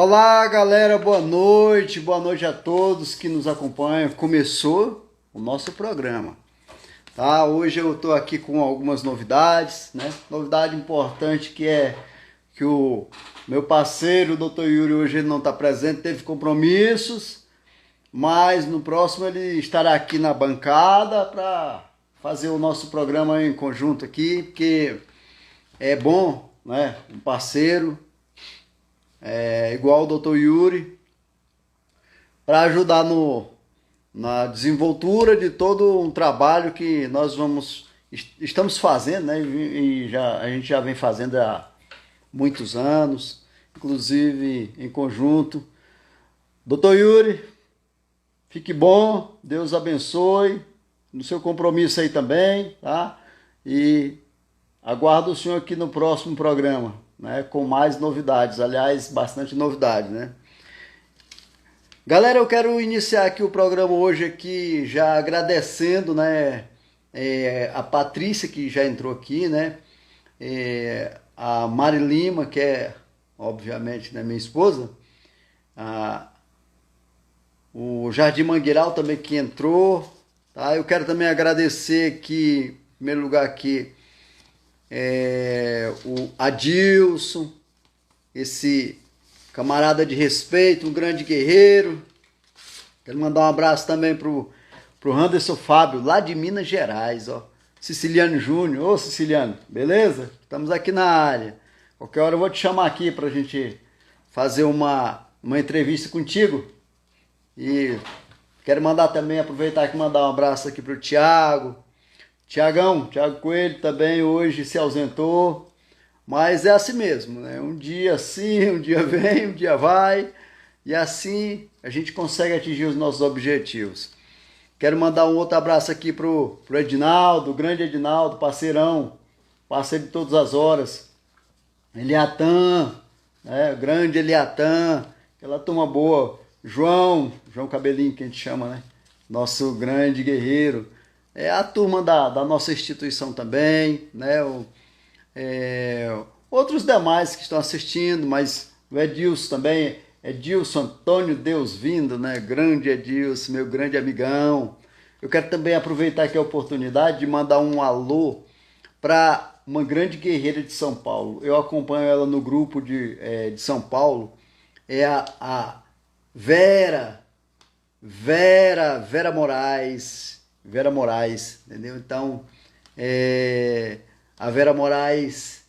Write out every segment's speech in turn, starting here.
Olá, galera, boa noite a todos que nos acompanham. Começou o nosso programa, tá? Hoje eu estou aqui com algumas novidades, né? Novidade importante que é que o meu parceiro, o Dr. Yuri, hoje ele não está presente, teve compromissos, mas no próximo ele estará aqui na bancada para fazer o nosso programa em conjunto aqui, porque é bom, né? Um parceiro igual o Dr. Yuri, para ajudar na desenvoltura de todo um trabalho que nós estamos fazendo, né? A gente já vem fazendo há muitos anos, inclusive em conjunto. Dr. Yuri, fique bom, Deus abençoe, no seu compromisso aí também, tá? E aguardo o senhor aqui no próximo programa, né, com mais novidades, aliás, bastante novidade, né? Galera, eu quero iniciar aqui o programa hoje aqui já agradecendo, né, a Patrícia que já entrou aqui, né, a Mari Lima, que é, obviamente, né, minha esposa, o Jardim Mangueiral também que entrou, tá? Eu quero também agradecer aqui, em primeiro lugar aqui, o Adilson, esse camarada de respeito, um grande guerreiro. Quero mandar um abraço também pro Anderson Fábio, lá de Minas Gerais, ó. Siciliano Júnior, ô Siciliano, beleza? Estamos aqui na área. Qualquer hora eu vou te chamar aqui pra gente fazer uma entrevista contigo. E quero mandar também, aproveitar aqui e mandar um abraço aqui pro Thiago Thiago Coelho também hoje se ausentou, mas é assim mesmo, né? Um dia sim, um dia vem, um dia vai, e assim a gente consegue atingir os nossos objetivos. Quero mandar um outro abraço aqui pro Edinaldo, o grande Edinaldo, parceirão, parceiro de todas as horas. Eliatan, né? O grande Eliatan, aquela turma boa. João Cabelinho, que a gente chama, né? Nosso grande guerreiro. A turma da nossa instituição também, né? Outros demais que estão assistindo, mas o Edilson também, Edilson Antônio Deus vindo, né? Grande Edilson, meu grande amigão. Eu quero também aproveitar aqui a oportunidade de mandar um alô para uma grande guerreira de São Paulo. Eu acompanho ela no grupo de São Paulo, é a Vera Moraes, entendeu? Então, a Vera Moraes,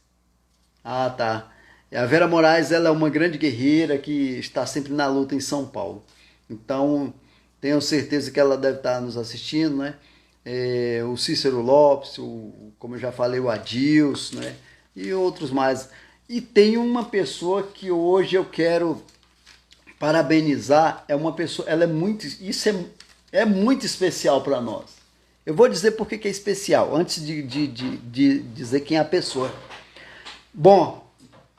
tá. A Vera Moraes, ela é uma grande guerreira que está sempre na luta em São Paulo. Então, tenho certeza que ela deve estar nos assistindo, né? O Cícero Lopes, como eu já falei, o Adilson, né? E outros mais. E tem uma pessoa que hoje eu quero parabenizar, é uma pessoa, ela é muito, isso é muito especial para nós. Eu vou dizer por que é especial, antes de dizer quem é a pessoa. Bom,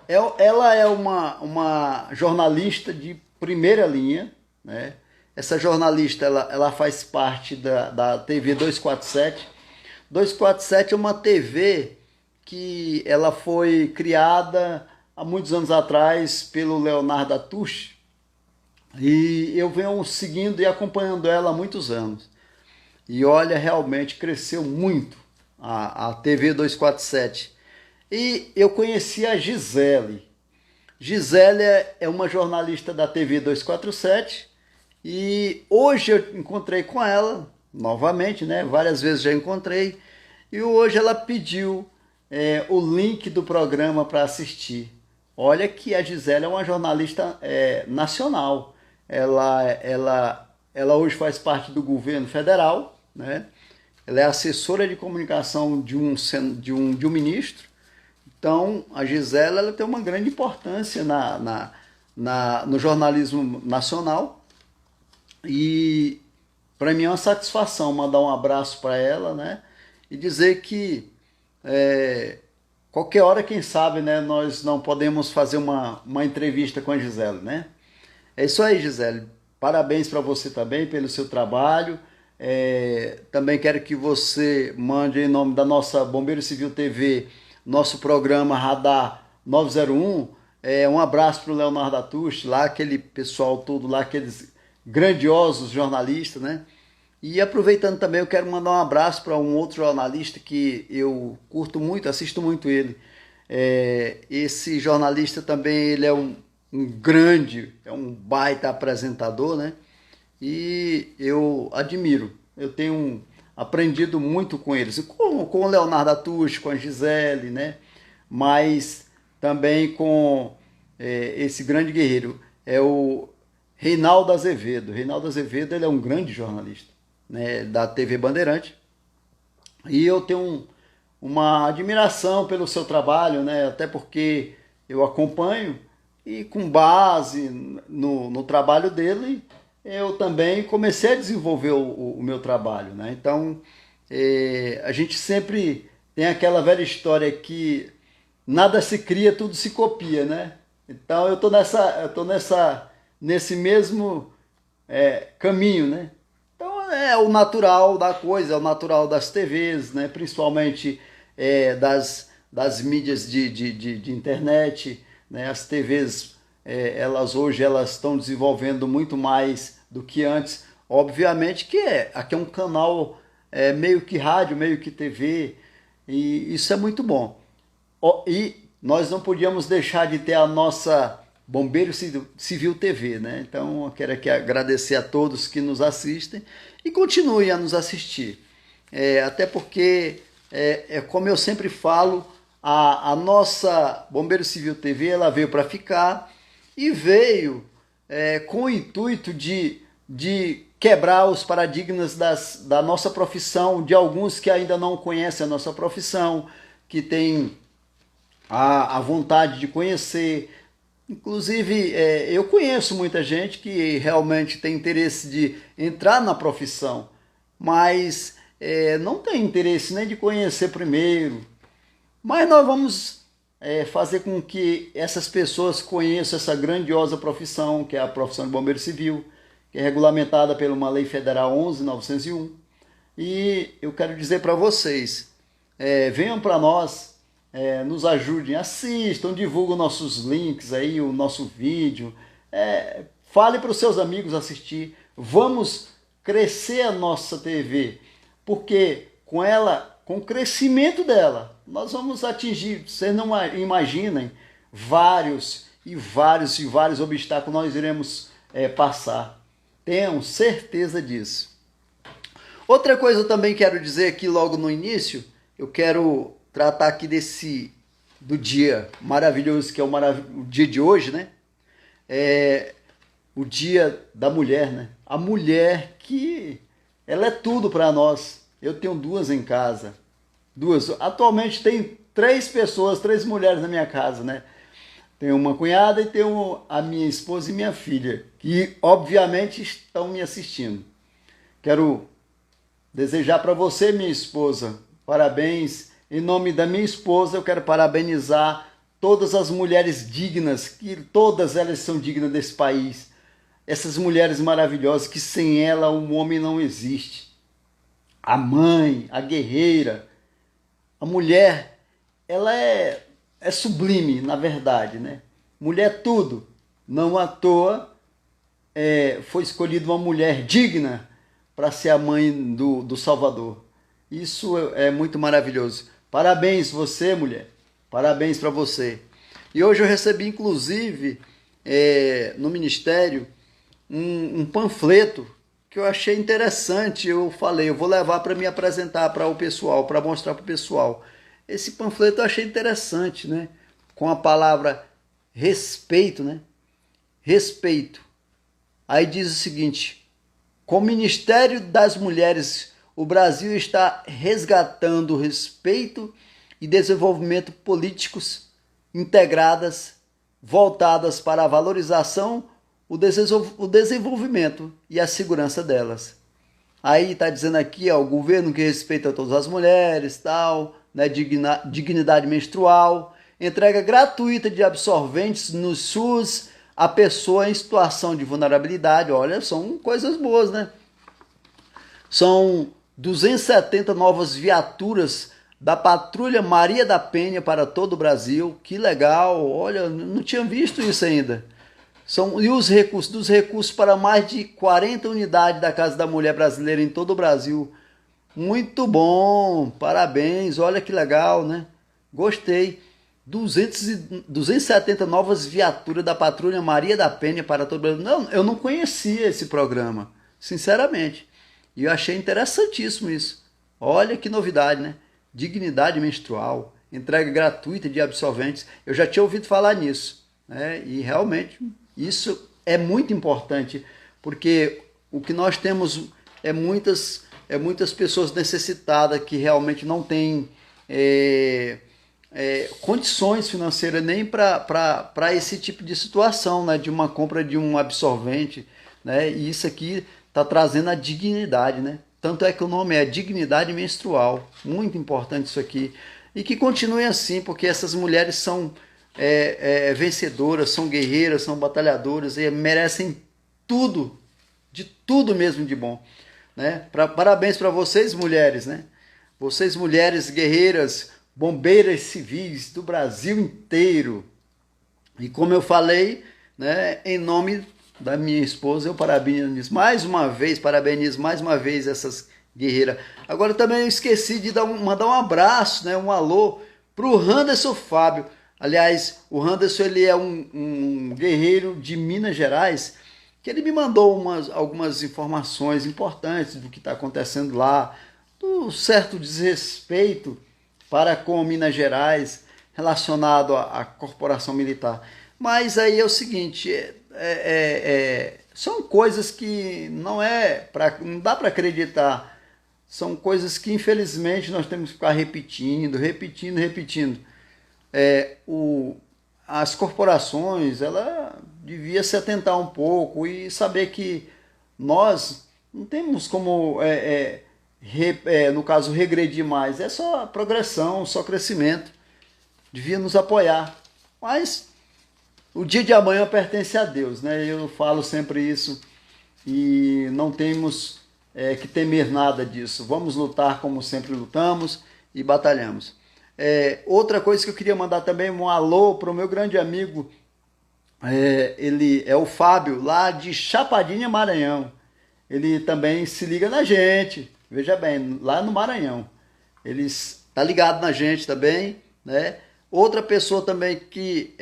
ela é uma jornalista de primeira linha, né? Essa jornalista, ela faz parte da TV 247. 247 é uma TV que ela foi criada há muitos anos atrás pelo Leonardo Atush, e eu venho seguindo e acompanhando ela há muitos anos. E olha, realmente cresceu muito a TV 247. E eu conheci a Gisele. Gisele é uma jornalista da TV 247. E hoje eu encontrei com ela novamente, né? Várias vezes já encontrei. E hoje ela pediu o link do programa para assistir. Olha que a Gisele é uma jornalista nacional. Ela hoje faz parte do governo federal, né? Ela é assessora de comunicação de um ministro. Então, a Gisele, ela tem uma grande importância no jornalismo nacional. E para mim é uma satisfação mandar um abraço para ela, né? E dizer que qualquer hora, quem sabe, né, nós não podemos fazer uma entrevista com a Gisele, né? É isso aí, Gisele. Parabéns para você também pelo seu trabalho. Também quero que você mande em nome da nossa Bombeiro Civil TV, nosso programa Radar 901, Um abraço para o Leonardo Atush, lá aquele pessoal todo lá, aqueles grandiosos jornalistas, né? E aproveitando também, eu quero mandar um abraço para um outro jornalista que eu curto muito, assisto muito ele. Esse jornalista também, ele é um grande, é um baita apresentador, né? E eu admiro, eu tenho aprendido muito com eles, com o Leonardo Atush, com a Gisele, né? Mas também com esse grande guerreiro, é o Reinaldo Azevedo. Reinaldo Azevedo, ele é um grande jornalista, né, da TV Bandeirante, e eu tenho uma admiração pelo seu trabalho, né, até porque eu acompanho e com base no trabalho dele, eu também comecei a desenvolver o meu trabalho, né? Então, a gente sempre tem aquela velha história que nada se cria, tudo se copia, né? Então eu tô nesse mesmo caminho, né? Então é o natural da coisa, é o natural das TVs, né? Principalmente das mídias de internet, né? As TVs, elas estão desenvolvendo muito mais do que antes. Obviamente que aqui é um canal meio que rádio, meio que TV, e isso é muito bom. E nós não podíamos deixar de ter a nossa Bombeiro Civil TV, né? Então eu quero aqui agradecer a todos que nos assistem e continuem a nos assistir. Até porque, como eu sempre falo, a nossa Bombeiro Civil TV, ela veio para ficar e veio com o intuito de quebrar os paradigmas da nossa profissão, de alguns que ainda não conhecem a nossa profissão, que tem a vontade de conhecer. Inclusive, eu conheço muita gente que realmente tem interesse de entrar na profissão, mas não tem interesse nem de conhecer primeiro. Mas nós vamos fazer com que essas pessoas conheçam essa grandiosa profissão, que é a profissão de bombeiro civil, que é regulamentada por uma lei federal 11.901. E eu quero dizer para vocês, venham para nós, nos ajudem, assistam, divulguem nossos links aí, o nosso vídeo, fale para os seus amigos assistir. Vamos crescer a nossa TV, porque com o crescimento dela, nós vamos atingir, vocês não imaginem, vários obstáculos nós iremos passar. Tenham certeza disso. Outra coisa eu também quero dizer aqui logo no início, eu quero tratar aqui do dia maravilhoso que é o dia de hoje, né? O dia da mulher, né? A mulher que ela é tudo para nós. Eu tenho duas em casa. Atualmente tem três mulheres na minha casa, né? Tenho uma cunhada e tenho a minha esposa e minha filha, que obviamente estão me assistindo. Quero desejar para você, minha esposa, parabéns. Em nome da minha esposa, eu quero parabenizar todas as mulheres dignas, que todas elas são dignas desse país. Essas mulheres maravilhosas, que sem ela um homem não existe. A mãe, a guerreira, a mulher, ela é sublime, na verdade, né? Mulher é tudo. Não à toa foi escolhida uma mulher digna para ser a mãe do Salvador. Isso é muito maravilhoso. Parabéns você, mulher. Parabéns para você. E hoje eu recebi, inclusive, no ministério, um panfleto que eu achei interessante. Eu falei, eu vou levar para me apresentar para o pessoal, para mostrar para o pessoal. Esse panfleto eu achei interessante, né? Com a palavra respeito, né? Respeito. Aí diz o seguinte: com o Ministério das Mulheres, o Brasil está resgatando o respeito e desenvolvimento políticos integradas, voltadas para a valorização, o desenvolvimento e a segurança delas. Aí está dizendo aqui, o governo que respeita todas as mulheres, tal, né, dignidade menstrual, entrega gratuita de absorventes no SUS a pessoa em situação de vulnerabilidade. Olha, são coisas boas, né? São 270 novas viaturas da Patrulha Maria da Penha para todo o Brasil. Que legal! Olha, não tinha visto isso ainda. E os recursos, dos recursos para mais de 40 unidades da Casa da Mulher Brasileira em todo o Brasil. Muito bom, parabéns, olha que legal, né? Gostei. 270 novas viaturas da Patrulha Maria da Penha para todo o Brasil. Não, eu não conhecia esse programa, sinceramente. E eu achei interessantíssimo isso. Olha que novidade, né? Dignidade menstrual, entrega gratuita de absorventes. Eu já tinha ouvido falar nisso, né? E realmente isso é muito importante, porque o que nós temos é muitas pessoas necessitadas que realmente não têm condições financeiras nem para esse tipo de situação, né? De uma compra de um absorvente, né? E isso aqui está trazendo a dignidade, né? Tanto é que o nome é dignidade menstrual. Muito importante isso aqui. E que continue assim, porque essas mulheres são vencedoras, são guerreiras, são batalhadoras e merecem tudo, de tudo mesmo de bom, né? Parabéns para vocês, mulheres, né? Vocês, mulheres guerreiras, bombeiras civis do Brasil inteiro. E como eu falei, né, em nome da minha esposa, eu parabenizo mais uma vez essas guerreiras. Agora também eu esqueci de mandar um abraço, né, um alô para o Anderson Fábio. Aliás, o Anderson, ele é um guerreiro de Minas Gerais, que ele me mandou algumas informações importantes do que está acontecendo lá, do certo desrespeito para com Minas Gerais, relacionado à corporação militar. Mas aí é o seguinte, são coisas que não dá para acreditar. São coisas que infelizmente nós temos que ficar repetindo. As corporações, ela devia se atentar um pouco e saber que nós não temos como, no caso, regredir mais. É só progressão, só crescimento. Devia nos apoiar. Mas o dia de amanhã pertence a Deus, né? Eu falo sempre isso e não temos que temer nada disso. Vamos lutar como sempre lutamos e batalhamos. Outra coisa que eu queria mandar também um alô para o meu grande amigo, ele é o Fábio, lá de Chapadinha, Maranhão. Ele também se liga na gente, veja bem, lá no Maranhão. Ele está ligado na gente também, né? Outra pessoa também que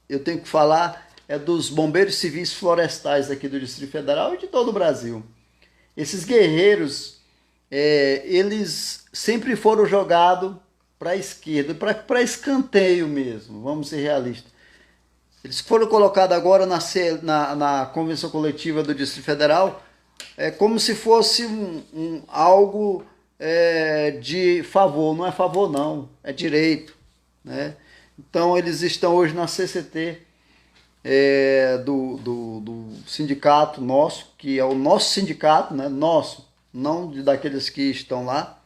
eu tenho que falar é dos bombeiros civis florestais aqui do Distrito Federal e de todo o Brasil. Esses guerreiros, eles sempre foram jogados para a esquerda, para escanteio mesmo, vamos ser realistas. Eles foram colocados agora na Convenção Coletiva do Distrito Federal como se fosse algo de favor. Não é favor não, é direito, né? Então eles estão hoje na CCT do sindicato nosso, que é o nosso sindicato, né? Nosso, não daqueles que estão lá.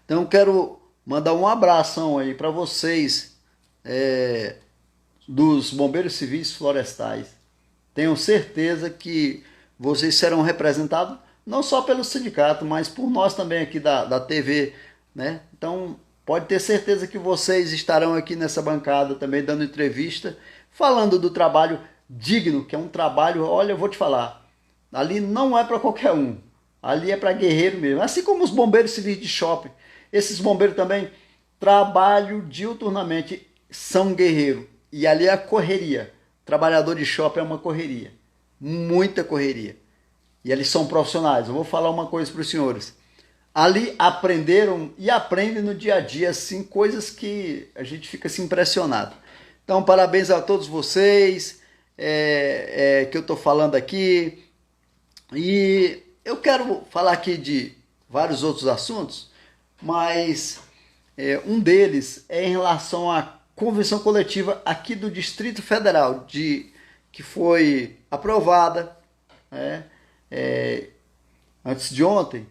Então eu quero mandar um abração aí para vocês dos bombeiros civis florestais. Tenho certeza que vocês serão representados não só pelo sindicato, mas por nós também aqui da TV, né? Então pode ter certeza que vocês estarão aqui nessa bancada também dando entrevista, falando do trabalho digno, que é um trabalho, olha, eu vou te falar, ali não é para qualquer um, ali é para guerreiro mesmo, assim como os bombeiros civis de shopping. Esses bombeiros também trabalham diuturnamente, são guerreiros. E ali é a correria. Trabalhador de shopping é uma correria. Muita correria. E eles são profissionais. Eu vou falar uma coisa para os senhores. Ali aprenderam e aprendem no dia a dia, assim, coisas que a gente fica assim, impressionado. Então, parabéns a todos vocês que eu estou falando aqui. E eu quero falar aqui de vários outros assuntos, mas um deles é em relação à convenção coletiva aqui do Distrito Federal, que foi aprovada antes de ontem.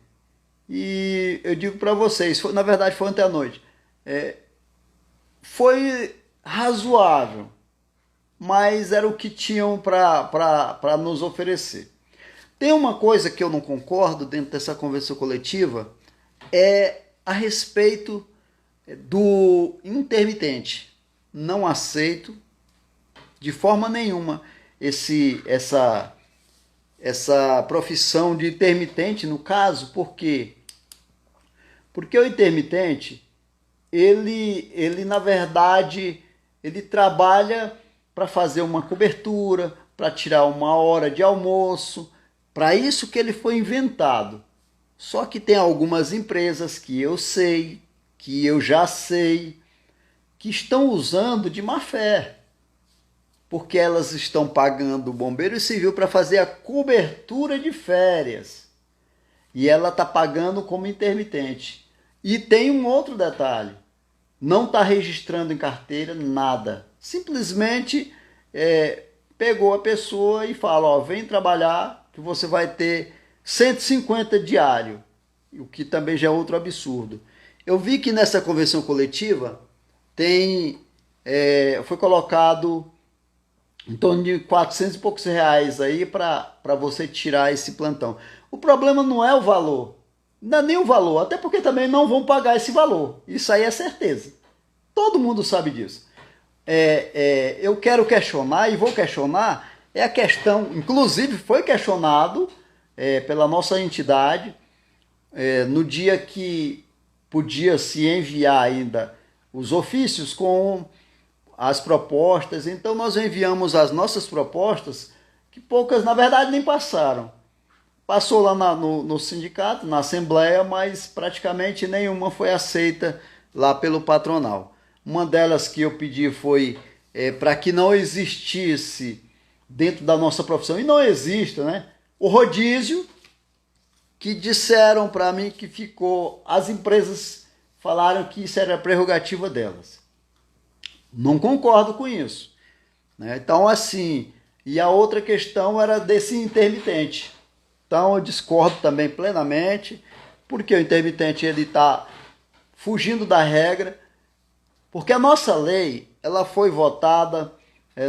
E eu digo para vocês, na verdade foi ontem à noite, foi razoável, mas era o que tinham para nos oferecer. Tem uma coisa que eu não concordo dentro dessa convenção coletiva, é a respeito do intermitente. Não aceito de forma nenhuma essa profissão de intermitente, no caso, por quê? Porque o intermitente, ele na verdade, ele trabalha para fazer uma cobertura, para tirar uma hora de almoço, para isso que ele foi inventado. Só que tem algumas empresas que eu sei, que eu já sei, que estão usando de má fé, porque elas estão pagando o bombeiro civil para fazer a cobertura de férias. E ela está pagando como intermitente. E tem um outro detalhe. Não está registrando em carteira nada. Simplesmente pegou a pessoa e fala, ó, vem trabalhar que você vai ter 150 diário. O que também já é outro absurdo. Eu vi que nessa convenção coletiva foi colocado em torno de 400 e poucos reais aí para você tirar esse plantão. O problema não é o valor, não é nem o valor, até porque também não vão pagar esse valor. Isso aí é certeza. Todo mundo sabe disso. Eu quero questionar e vou questionar a questão, inclusive foi questionado pela nossa entidade no dia que podia se enviar ainda os ofícios com as propostas. Então nós enviamos as nossas propostas, que poucas na verdade nem passaram. Passou lá no sindicato, na assembleia, mas praticamente nenhuma foi aceita lá pelo patronal. Uma delas que eu pedi foi para que não existisse dentro da nossa profissão, e não existe, né, o rodízio, que disseram para mim que ficou, as empresas falaram que isso era prerrogativa delas. Não concordo com isso, né? Então, assim, e a outra questão era desse intermitente. Então, eu discordo também plenamente, porque o intermitente ele está fugindo da regra, porque a nossa lei ela foi votada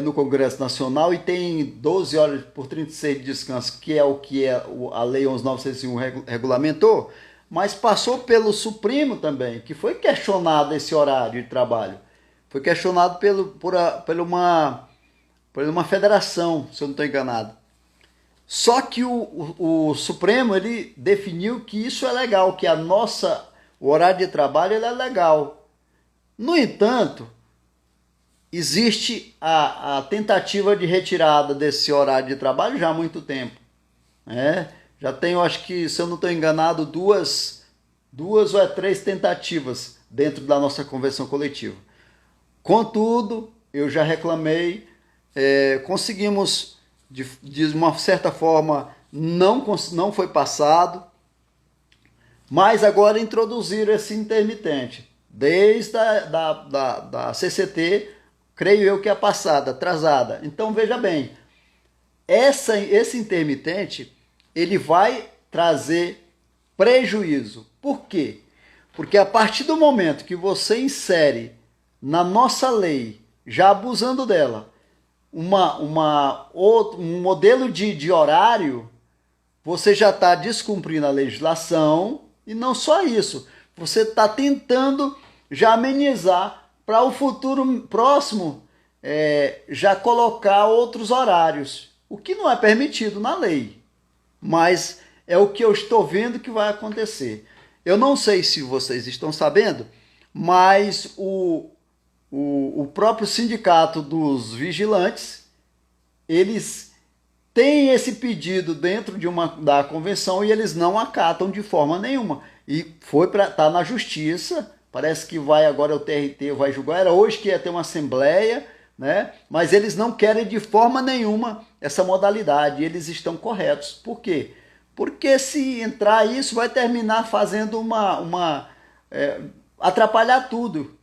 no Congresso Nacional e tem 12 horas por 36 de descanso, que é o que a Lei 11.901 regulamentou, mas passou pelo Supremo também, que foi questionado esse horário de trabalho. Foi questionado por uma federação, se eu não estou enganado. Só que o Supremo ele definiu que isso é legal, que o horário de trabalho ele é legal. No entanto, existe a tentativa de retirada desse horário de trabalho já há muito tempo. Já tem, eu acho que, se eu não estou enganado, duas ou três tentativas dentro da nossa convenção coletiva. Contudo, eu já reclamei, conseguimos, de uma certa forma, não foi passado, mas agora introduziram esse intermitente. Desde da CCT, creio eu que é passada, atrasada. Então, veja bem, esse intermitente, ele vai trazer prejuízo. Por quê? Porque a partir do momento que você insere na nossa lei, já abusando dela, um modelo de horário, você já está descumprindo a legislação, e não só isso, você está tentando já amenizar para o futuro próximo, já colocar outros horários, o que não é permitido na lei, mas é o que eu estou vendo que vai acontecer. Eu não sei se vocês estão sabendo, mas o próprio sindicato dos vigilantes, eles têm esse pedido dentro da convenção e eles não acatam de forma nenhuma. E tá na justiça, parece que agora o TRT vai julgar, era hoje que ia ter uma assembleia, né? Mas eles não querem de forma nenhuma essa modalidade, eles estão corretos. Por quê? Porque se entrar isso, vai terminar fazendo atrapalhar tudo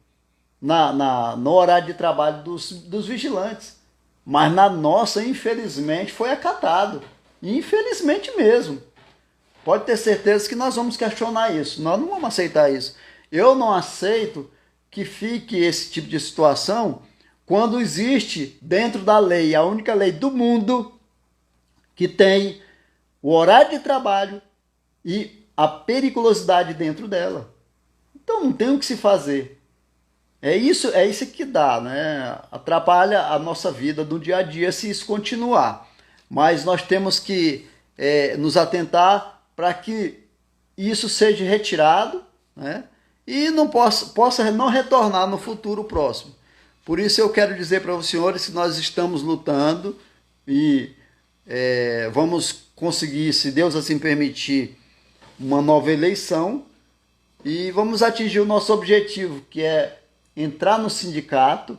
no horário de trabalho dos vigilantes. Mas na nossa, infelizmente, foi acatado. Infelizmente mesmo. Pode ter certeza que nós vamos questionar isso. Nós não vamos aceitar isso. Eu não aceito que fique esse tipo de situação quando existe dentro da lei, a única lei do mundo que tem o horário de trabalho e a periculosidade dentro dela. Então não tem o que se fazer. É isso que dá, né? Atrapalha a nossa vida do dia a dia se isso continuar. Mas nós temos que nos atentar para que isso seja retirado, né? E não possa não retornar no futuro próximo. Por isso eu quero dizer para os senhores que nós estamos lutando e vamos conseguir, se Deus assim permitir, uma nova eleição e vamos atingir o nosso objetivo, que é entrar no sindicato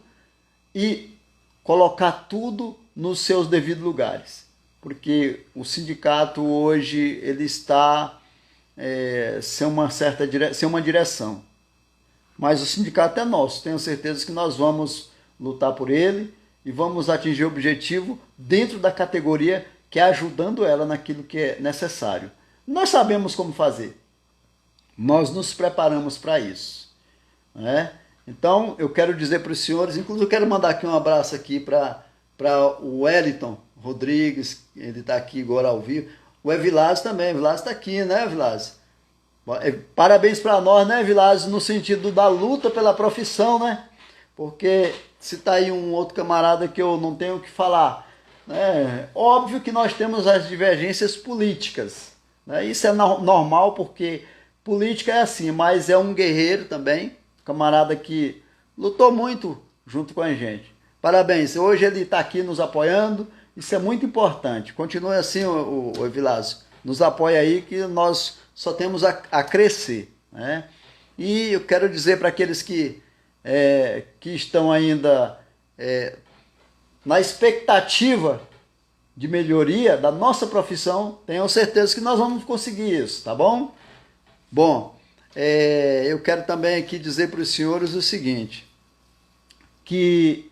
e colocar tudo nos seus devidos lugares. Porque o sindicato hoje ele está sem uma direção. Mas o sindicato é nosso, tenho certeza que nós vamos lutar por ele e vamos atingir o objetivo dentro da categoria que é ajudando ela naquilo que é necessário. Nós sabemos como fazer, nós nos preparamos para isso, né? Então eu quero dizer para os senhores, inclusive eu quero mandar aqui um abraço aqui para o Wellington Rodrigues, ele está aqui agora ao vivo, o Evilásio também, o Evilásio está aqui, né, Evilásio? Parabéns para nós, né, Vilásio, no sentido da luta pela profissão, né? Porque se tá aí um outro camarada que eu não tenho o que falar, né? Óbvio que nós temos as divergências políticas, né? Isso é normal porque política é assim, mas é um guerreiro também, camarada que lutou muito junto com a gente. Parabéns, hoje ele está aqui nos apoiando, isso é muito importante. Continue assim, o Vilásio, nos apoia aí que nós só temos a crescer, né? E eu quero dizer para aqueles que estão ainda na expectativa de melhoria da nossa profissão, tenham certeza que nós vamos conseguir isso, tá bom? Bom, eu quero também aqui dizer para os senhores o seguinte, que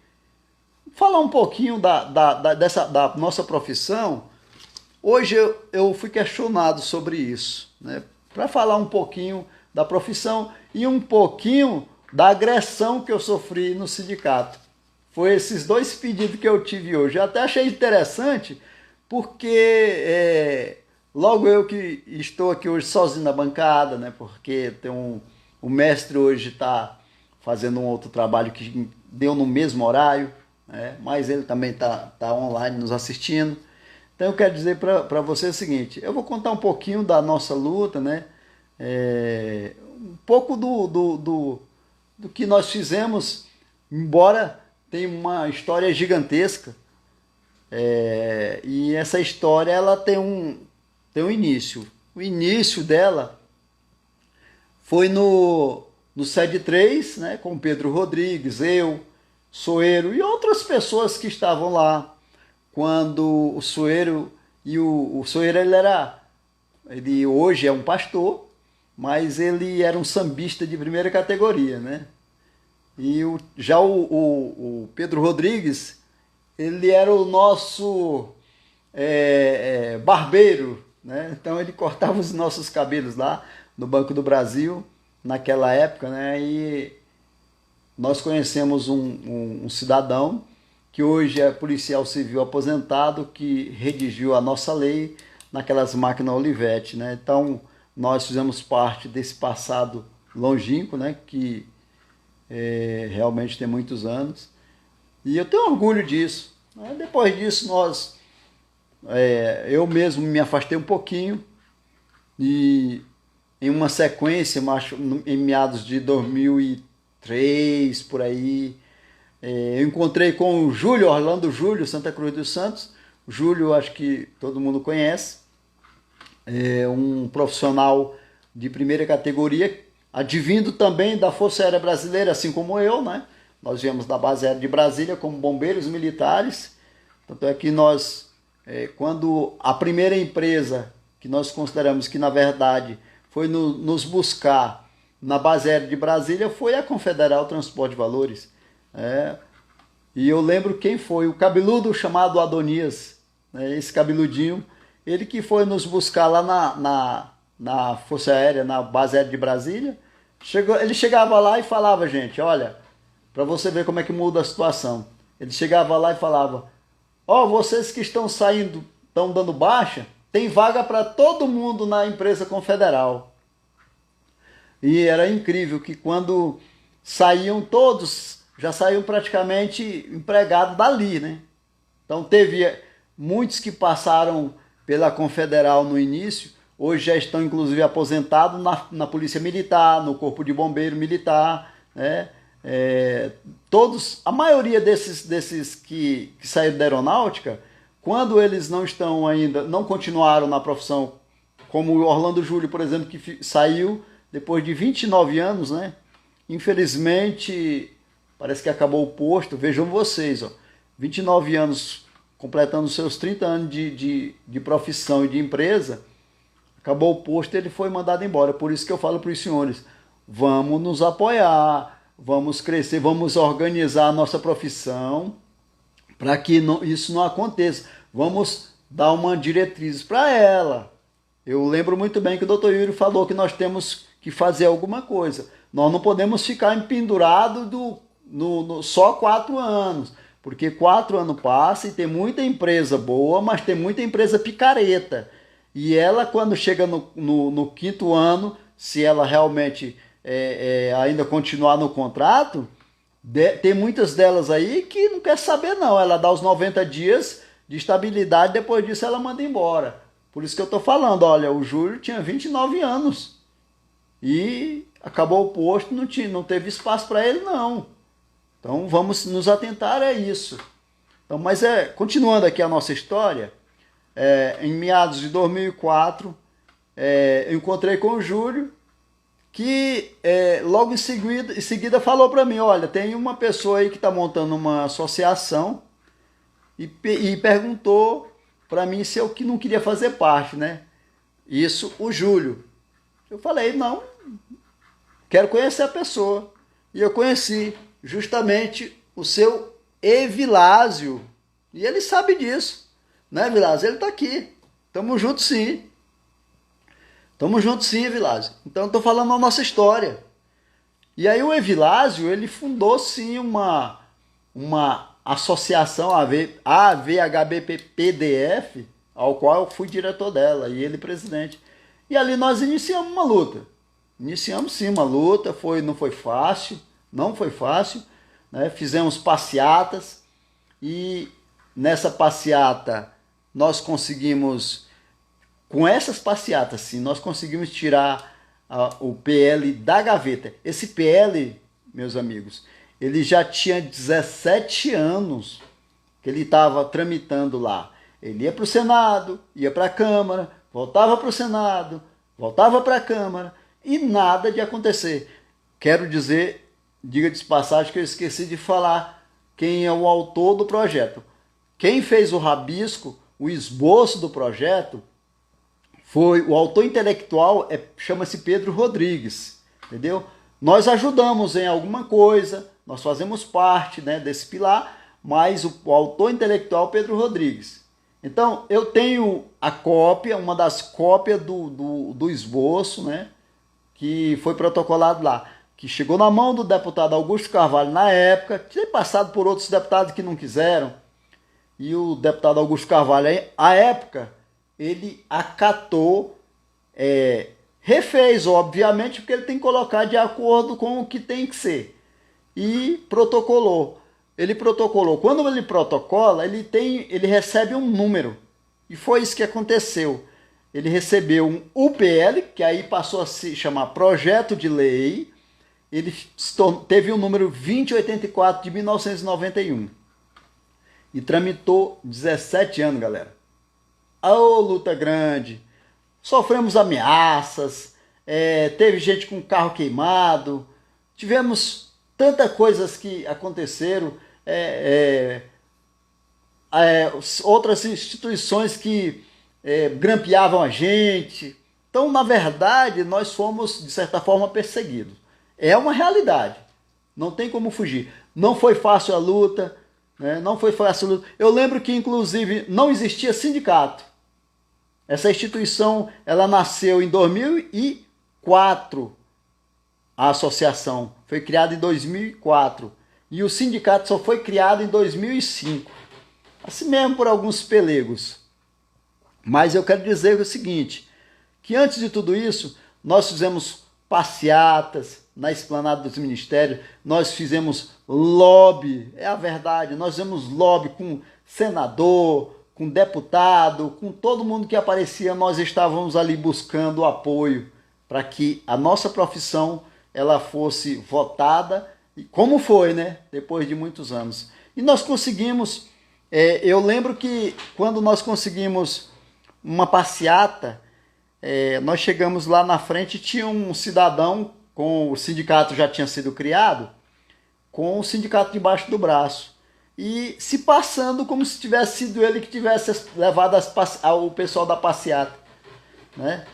falar um pouquinho da nossa profissão. Hoje eu fui questionado sobre isso, né? Para falar um pouquinho da profissão e um pouquinho da agressão que eu sofri no sindicato. Foi esses dois pedidos que eu tive hoje. Eu até achei interessante, porque logo eu que estou aqui hoje sozinho na bancada, né? Porque o mestre hoje está fazendo um outro trabalho que deu no mesmo horário, né? Mas ele também tá online nos assistindo. Então eu quero dizer para você o seguinte, eu vou contar um pouquinho da nossa luta, né? Um pouco do que nós fizemos, embora tenha uma história gigantesca, e essa história ela tem um início. O início dela foi no Sede 3, né? Com Pedro Rodrigues, eu, Soeiro e outras pessoas que estavam lá. Quando o Soeiro, o Soeiro ele hoje é um pastor, mas ele era um sambista de primeira categoria, né? E já o Pedro Rodrigues, ele era o nosso barbeiro, né? Então ele cortava os nossos cabelos lá no Banco do Brasil, naquela época, né? E nós conhecemos um cidadão que hoje é policial civil aposentado, que redigiu a nossa lei naquelas máquinas Olivetti, né? Então, nós fizemos parte desse passado longínquo, né? Que realmente tem muitos anos. E eu tenho orgulho disso, né? Depois disso, eu mesmo me afastei um pouquinho e em uma sequência, em meados de 2003, por aí, eu encontrei com o Júlio, Orlando Júlio, Santa Cruz dos Santos. O Júlio, acho que todo mundo conhece. É um profissional de primeira categoria, advindo também da Força Aérea Brasileira, assim como eu, né? Nós viemos da base aérea de Brasília como bombeiros militares. Tanto é que nós, quando a primeira empresa que nós consideramos que, na verdade, foi nos buscar na base aérea de Brasília, foi a Confederal Transporte de Valores. E eu lembro quem foi, o cabeludo chamado Adonias, né? Esse cabeludinho, ele que foi nos buscar lá na Força Aérea, na base aérea de Brasília. Ele chegava lá e falava, gente, olha, para você ver como é que muda a situação. Ele chegava lá e falava, vocês que estão saindo, estão dando baixa, tem vaga para todo mundo na empresa Confederal. E era incrível que quando saíam todos, já saíam praticamente empregados dali, né? Então teve muitos que passaram pela Confederal no início, hoje já estão inclusive aposentados na Polícia Militar, no Corpo de Bombeiro Militar, né? Todos, a maioria desses que saíram da aeronáutica, quando eles não estão ainda, não continuaram na profissão, como o Orlando Júlio, por exemplo, que saiu depois de 29 anos, né? Infelizmente, parece que acabou o posto. Vejam vocês, ó, 29 anos, completando seus 30 anos de profissão e de empresa, acabou o posto e ele foi mandado embora. Por isso que eu falo para os senhores, vamos nos apoiar, vamos crescer, vamos organizar a nossa profissão para que isso não aconteça. Vamos dar uma diretriz para ela. Eu lembro muito bem que o Dr. Yuri falou que nós temos que fazer alguma coisa. Nós não podemos ficar empendurados só 4 anos, porque 4 anos passam e tem muita empresa boa, mas tem muita empresa picareta. E ela, quando chega no 5º ano, se ela realmente ainda continuar no contrato, tem muitas delas aí que não quer saber não. Ela dá os 90 dias de estabilidade, depois disso ela manda embora. Por isso que eu estou falando, olha, o Júlio tinha 29 anos e acabou o posto, não teve espaço para ele não. Então vamos nos atentar a isso. Então, mas continuando aqui a nossa história, em meados de 2004, eu encontrei com o Júlio, que logo em seguida falou para mim, olha, tem uma pessoa aí que está montando uma associação e perguntou para mim se eu não queria fazer parte, né? Isso, o Júlio. Eu falei, não, quero conhecer a pessoa. E eu conheci justamente o seu Evilásio. E ele sabe disso, né, Vilásio? Ele está aqui. Tamo junto sim. Tamo junto sim, Vilásio. Então eu tô falando a nossa história. E aí o Evilásio, ele fundou sim uma associação, a AVHBPDF, ao qual eu fui diretor dela e ele presidente. E ali nós iniciamos uma luta. Iniciamos sim uma luta, não foi fácil, né? Fizemos passeatas e nessa passeata nós conseguimos, com essas passeatas sim, nós conseguimos tirar o PL da gaveta. Esse PL, meus amigos, ele já tinha 17 anos que ele estava tramitando lá. Ele ia para o Senado, ia para a Câmara, voltava para o Senado, voltava para a Câmara e nada de acontecer. Quero dizer, diga de passagem que eu esqueci de falar quem é o autor do projeto. Quem fez o rabisco, o esboço do projeto, foi o autor intelectual, chama-se Pedro Rodrigues, entendeu? Nós ajudamos em alguma coisa, nós fazemos parte, né, desse pilar, mas o autor intelectual Pedro Rodrigues. Então, eu tenho a cópia, uma das cópias do esboço, né, que foi protocolado lá, que chegou na mão do deputado Augusto Carvalho na época, tinha passado por outros deputados que não quiseram, e o deputado Augusto Carvalho, à época, ele acatou, refez, obviamente, porque ele tem que colocar de acordo com o que tem que ser. E protocolou. Ele protocolou. Quando ele protocola, ele recebe um número. E foi isso que aconteceu. Ele recebeu um UPL, que aí passou a se chamar Projeto de Lei. Ele teve o número 2084 de 1991. E tramitou 17 anos, galera. Ô, luta grande. Sofremos ameaças, teve gente com carro queimado, tivemos tantas coisas que aconteceram, outras instituições que grampeavam a gente. Então, na verdade, nós fomos, de certa forma, perseguidos. É uma realidade, não tem como fugir. Não foi fácil a luta, né? Não foi fácil a luta. Eu lembro que, inclusive, não existia sindicato. Essa instituição, ela nasceu em 2004, a associação foi criada em 2004 e o sindicato só foi criado em 2005, assim mesmo por alguns pelegos. Mas eu quero dizer o seguinte, que antes de tudo isso, nós fizemos passeatas na esplanada dos ministérios, nós fizemos lobby, é a verdade, nós fizemos lobby com senador, com deputado, com todo mundo que aparecia, nós estávamos ali buscando apoio para que a nossa profissão ela fosse votada, como foi, né? Depois de muitos anos. E nós conseguimos, eu lembro que quando nós conseguimos uma passeata, nós chegamos lá na frente, tinha um cidadão, com o sindicato já tinha sido criado, com o sindicato debaixo do braço. E se passando como se tivesse sido ele que tivesse levado o pessoal da passeata, né?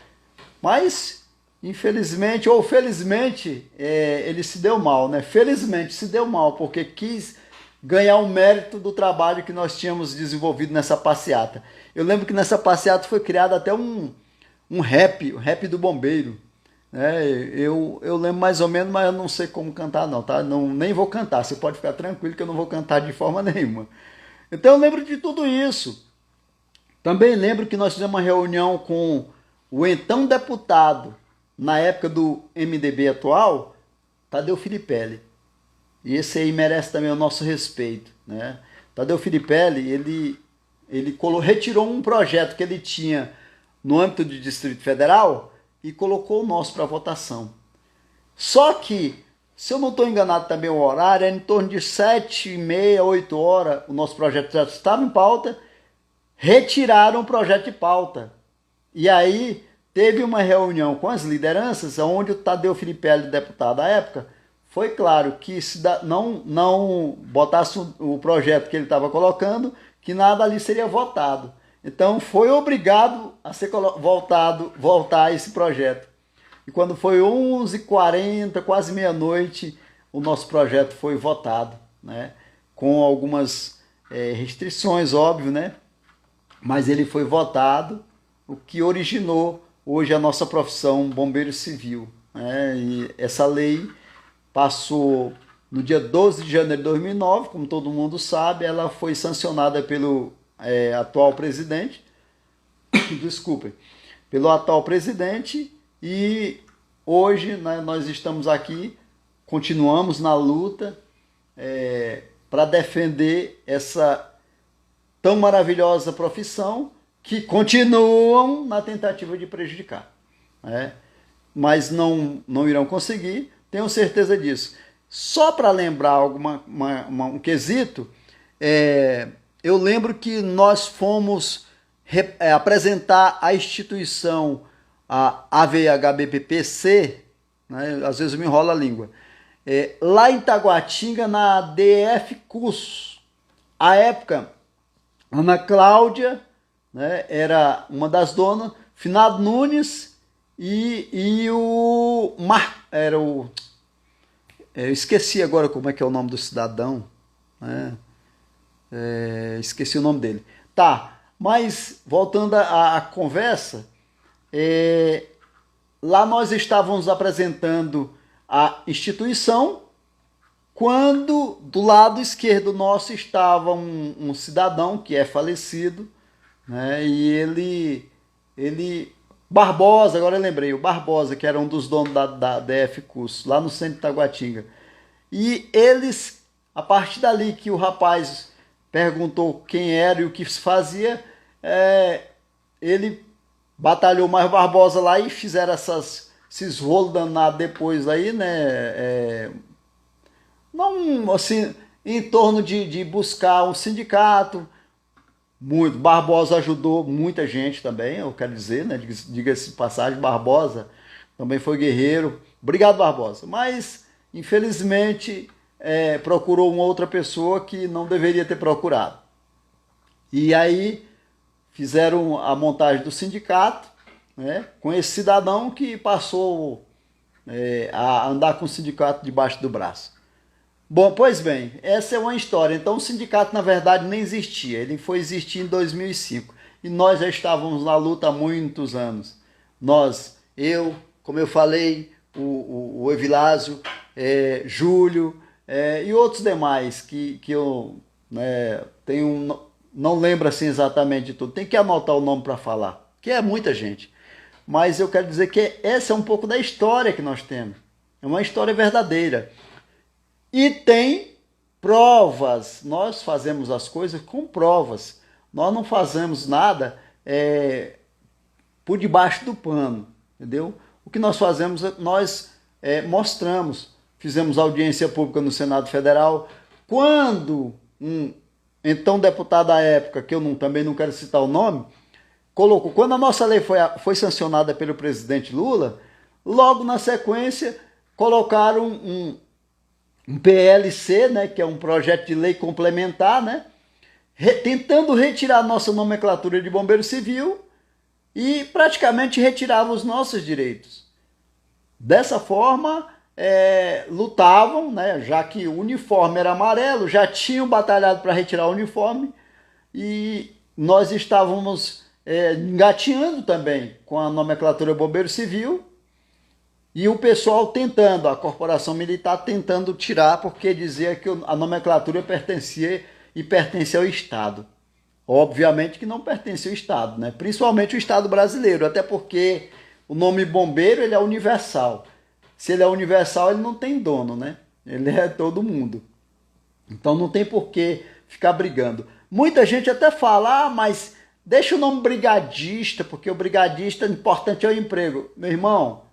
Mas, infelizmente ou felizmente, ele se deu mal, né? Felizmente se deu mal, porque quis ganhar o mérito do trabalho que nós tínhamos desenvolvido nessa passeata. Eu lembro que nessa passeata foi criado até um rap, o rap do bombeiro. Eu lembro mais ou menos, mas eu não sei como cantar não, tá? Não, nem vou cantar, você pode ficar tranquilo que eu não vou cantar de forma nenhuma. Então eu lembro de tudo isso. Também lembro que nós fizemos uma reunião com o então deputado, na época do MDB atual, Tadeu Filipelli. E esse aí merece também o nosso respeito, né? Tadeu Filipelli, ele retirou um projeto que ele tinha no âmbito do Distrito Federal e colocou o nosso para votação. Só que, se eu não estou enganado também o horário, era em torno de 7h30, 8 horas, o nosso projeto já estava em pauta, retiraram o projeto de pauta. E aí teve uma reunião com as lideranças, onde o Tadeu Filipelli, deputado à época, foi claro que se não botasse o projeto que ele estava colocando, que nada ali seria votado. Então foi obrigado a ser voltar esse projeto. E quando foi 11h40, quase meia-noite, o nosso projeto foi votado, né? Com algumas restrições, óbvio, né? Mas ele foi votado, o que originou hoje a nossa profissão bombeiro civil, né? E essa lei passou no dia 12 de janeiro de 2009, como todo mundo sabe, ela foi sancionada pelo atual presidente, desculpem, pelo atual presidente, e hoje, né, nós estamos aqui, continuamos na luta para defender essa tão maravilhosa profissão que continuam na tentativa de prejudicar, né? Mas não irão conseguir, tenho certeza disso. Só para lembrar um quesito, eu lembro que nós fomos apresentar a instituição, a AVHBPPC, né? Às vezes me enrola a língua, lá em Taguatinga, na DF Cursos. À época, Ana Cláudia, né, era uma das donas, Finado Nunes e o era o... eu esqueci agora como é que é o nome do cidadão, né? Esqueci o nome dele. Tá, mas voltando à conversa, lá nós estávamos apresentando a instituição, quando do lado esquerdo nosso estava um cidadão que é falecido, né? E ele Barbosa, agora eu lembrei, o Barbosa, que era um dos donos da DF Curso, lá no centro de Taguatinga. E eles, a partir dali que o rapaz perguntou quem era e o que se fazia, ele batalhou mais Barbosa lá e fizeram esses rolos danados depois aí, né? Não, assim, em torno de buscar um sindicato. Muito. Barbosa ajudou muita gente também, eu quero dizer, né? Diga-se de passagem, Barbosa também foi guerreiro. Obrigado, Barbosa. Mas, infelizmente, procurou uma outra pessoa que não deveria ter procurado. E aí fizeram a montagem do sindicato, né? Com esse cidadão que passou a andar com o sindicato debaixo do braço. Bom, pois bem, essa é uma história. Então o sindicato na verdade nem existia, ele foi existir em 2005 e nós já estávamos na luta há muitos anos. Como eu falei, o Evilásio, Júlio e outros demais que eu tenho, não lembro assim exatamente de tudo, tem que anotar o nome para falar, que é muita gente. mas eu quero dizer que essa é um pouco da história que nós temos. É uma história verdadeira. E tem provas. Nós fazemos as coisas com provas. Nós não fazemos nada por debaixo do pano, entendeu? O que nós fazemos, nós mostramos. Fizemos audiência pública no Senado Federal. Quando então deputado à época, que eu também não quero citar o nome, colocou, quando a nossa lei foi sancionada pelo presidente Lula, logo na sequência colocaram um PLC, né, que é um projeto de lei complementar, né, tentando retirar a nossa nomenclatura de bombeiro civil e praticamente retirava os nossos direitos. Dessa forma, lutavam, né, já que o uniforme era amarelo, já tinham batalhado para retirar o uniforme e nós estávamos engatinhando também com a nomenclatura bombeiro civil e o pessoal tentando, a corporação militar tentando tirar porque dizia que a nomenclatura pertencia ao Estado. Obviamente que não pertence ao Estado, né? Principalmente o Estado brasileiro, até porque o nome bombeiro ele é universal. Se ele é universal, ele não tem dono, né? Ele é todo mundo. Então não tem por que ficar brigando. Muita gente até fala, mas deixa o nome brigadista, porque o brigadista, o importante é o emprego. Meu irmão,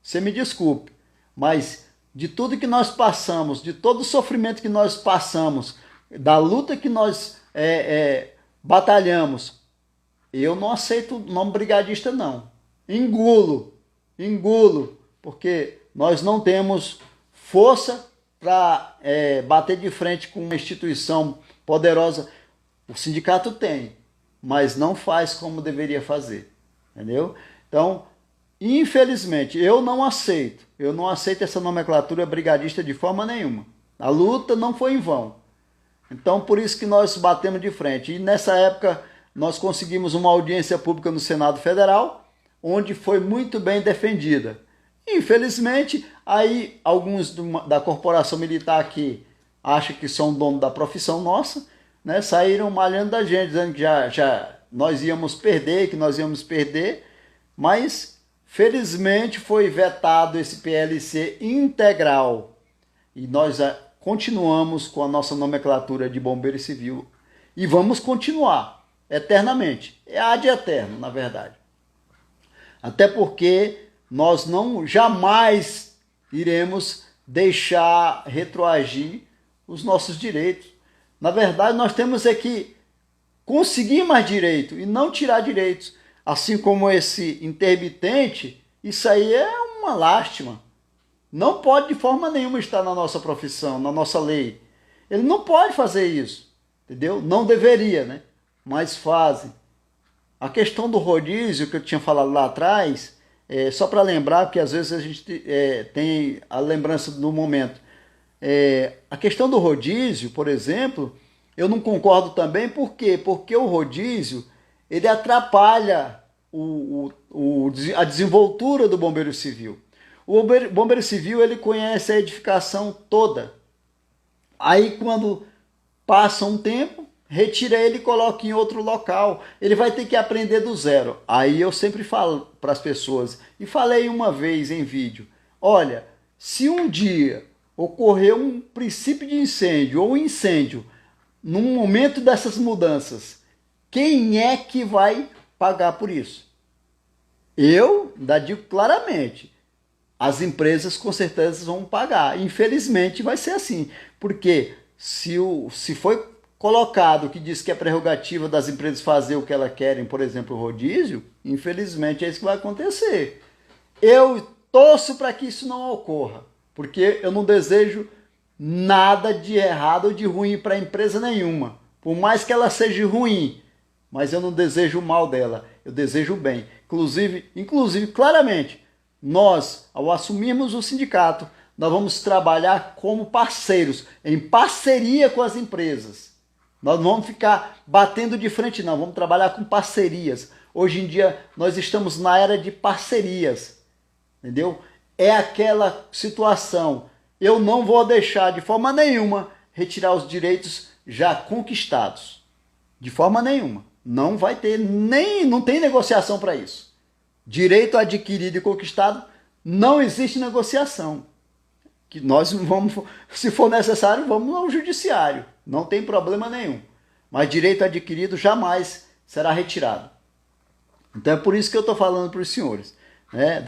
você me desculpe, mas de tudo que nós passamos, de todo o sofrimento que nós passamos, da luta que nós batalhamos, eu não aceito o nome brigadista, não. Engulo, porque nós não temos força para bater de frente com uma instituição poderosa. O sindicato tem, mas não faz como deveria fazer, entendeu? Então, infelizmente, eu não aceito essa nomenclatura brigadista de forma nenhuma. A luta não foi em vão. Então, por isso que nós batemos de frente. E nessa época, nós conseguimos uma audiência pública no Senado Federal, onde foi muito bem defendida. Infelizmente, aí alguns da corporação militar que acham que são dono da profissão nossa, né, saíram malhando da gente, dizendo que já nós íamos perder, mas felizmente foi vetado esse PLC integral e nós continuamos com a nossa nomenclatura de bombeiro civil e vamos continuar eternamente, é ad eterno, na verdade. Até porque nós jamais iremos deixar retroagir os nossos direitos. Na verdade, nós temos que conseguir mais direito e não tirar direitos. Assim como esse intermitente, isso aí é uma lástima. Não pode de forma nenhuma estar na nossa profissão, na nossa lei. Ele não pode fazer isso, entendeu? Não deveria, né? Mas fazem. A questão do rodízio que eu tinha falado lá atrás, só para lembrar, que às vezes a gente tem a lembrança do momento. A questão do rodízio, por exemplo, eu não concordo também, por quê? Porque o rodízio, ele atrapalha a desenvoltura do bombeiro civil. O bombeiro civil, ele conhece a edificação toda. Aí, quando passa um tempo, retira ele e coloca em outro local. Ele vai ter que aprender do zero. Aí eu sempre falo para as pessoas, e falei uma vez em vídeo, olha, se um dia ocorrer um princípio de incêndio ou um incêndio, num momento dessas mudanças, quem é que vai pagar por isso? Eu ainda digo claramente, as empresas com certeza vão pagar. Infelizmente vai ser assim, porque se foi colocado que diz que é prerrogativa das empresas fazer o que elas querem, por exemplo, o rodízio, infelizmente é isso que vai acontecer. Eu torço para que isso não ocorra, porque eu não desejo nada de errado ou de ruim para empresa nenhuma, por mais que ela seja ruim, mas eu não desejo o mal dela, eu desejo o bem. Inclusive, claramente, nós, ao assumirmos o sindicato, nós vamos trabalhar como parceiros, em parceria com as empresas. Nós não vamos ficar batendo de frente, não, vamos trabalhar com parcerias. Hoje em dia, nós estamos na era de parcerias, entendeu? É aquela situação, eu não vou deixar de forma nenhuma retirar os direitos já conquistados. De forma nenhuma. Não vai ter, não tem negociação para isso. Direito adquirido e conquistado, não existe negociação. Que nós vamos, se for necessário, vamos ao judiciário. Não tem problema nenhum. Mas direito adquirido jamais será retirado. Então é por isso que eu estou falando para os senhores. Né?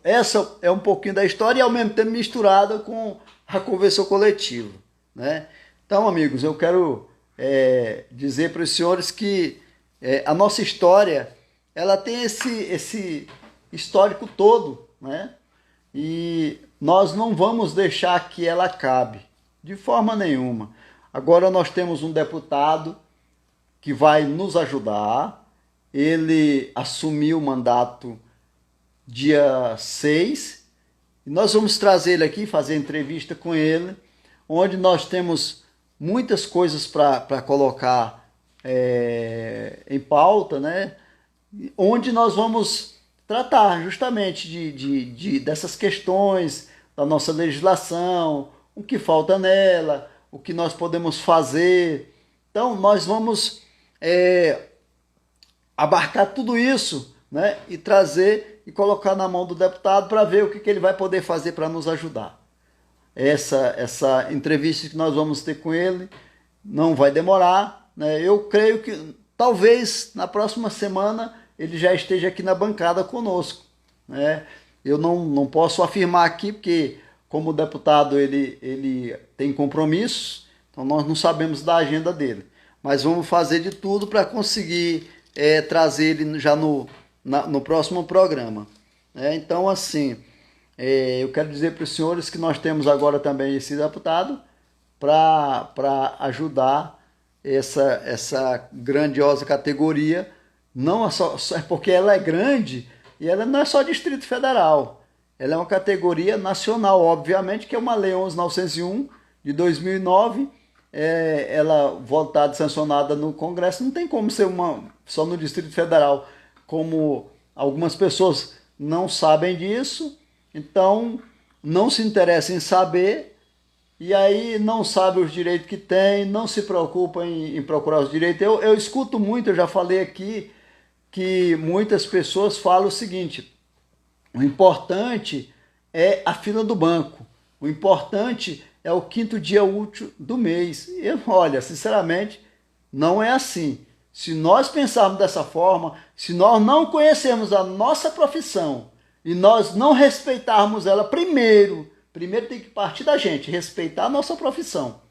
Essa é um pouquinho da história e ao mesmo tempo misturada com a convenção coletiva. Né? Então, amigos, eu quero dizer para os senhores que a nossa história ela tem esse histórico todo, né? E nós não vamos deixar que ela acabe, de forma nenhuma. Agora nós temos um deputado que vai nos ajudar. Ele assumiu o mandato dia 6. E nós vamos trazer ele aqui, fazer entrevista com ele, onde nós temos muitas coisas para colocar em pauta, né? Onde nós vamos tratar justamente dessas questões da nossa legislação, o que falta nela, o que nós podemos fazer. Então, nós vamos abarcar tudo isso, né, e trazer e colocar na mão do deputado para ver o que ele vai poder fazer para nos ajudar. Essa entrevista que nós vamos ter com ele não vai demorar, né? Eu creio que talvez na próxima semana ele já esteja aqui na bancada conosco, né? Eu não posso afirmar aqui, porque como deputado ele tem compromissos, então nós não sabemos da agenda dele. Mas vamos fazer de tudo para conseguir trazer ele já no próximo programa. Então, assim, eu quero dizer para os senhores que nós temos agora também esse deputado para ajudar essa grandiosa categoria. Não só porque ela é grande e ela não é só Distrito Federal. Ela é uma categoria nacional, obviamente, que é uma Lei 11.901 de 2009. Ela votada e sancionada no Congresso. Não tem como ser só no Distrito Federal, como algumas pessoas não sabem disso, então não se interessam em saber, e aí não sabem os direitos que tem, não se preocupam em procurar os direitos. Eu escuto muito, eu já falei aqui, que muitas pessoas falam o seguinte: o importante é a fila do banco, o importante é o 5º dia útil do mês. E olha, sinceramente, não é assim. Se nós pensarmos dessa forma, se nós não conhecermos a nossa profissão e nós não respeitarmos ela primeiro tem que partir da gente, respeitar a nossa profissão.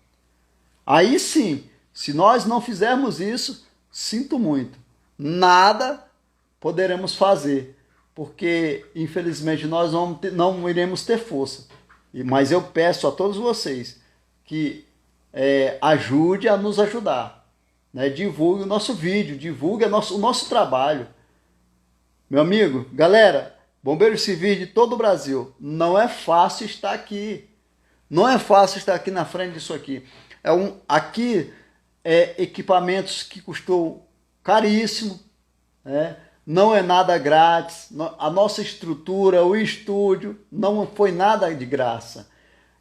Aí sim, se nós não fizermos isso, sinto muito, nada poderemos fazer, porque infelizmente nós não iremos ter força. Mas eu peço a todos vocês que ajude a nos ajudar. Né? Divulgue o nosso vídeo, divulgue o nosso trabalho. Meu amigo, galera, bombeiros civis de todo o Brasil, não é fácil estar aqui. Não é fácil estar aqui na frente disso aqui. Aqui equipamentos que custou caríssimo, né? Não é nada grátis. A nossa estrutura, o estúdio, não foi nada de graça.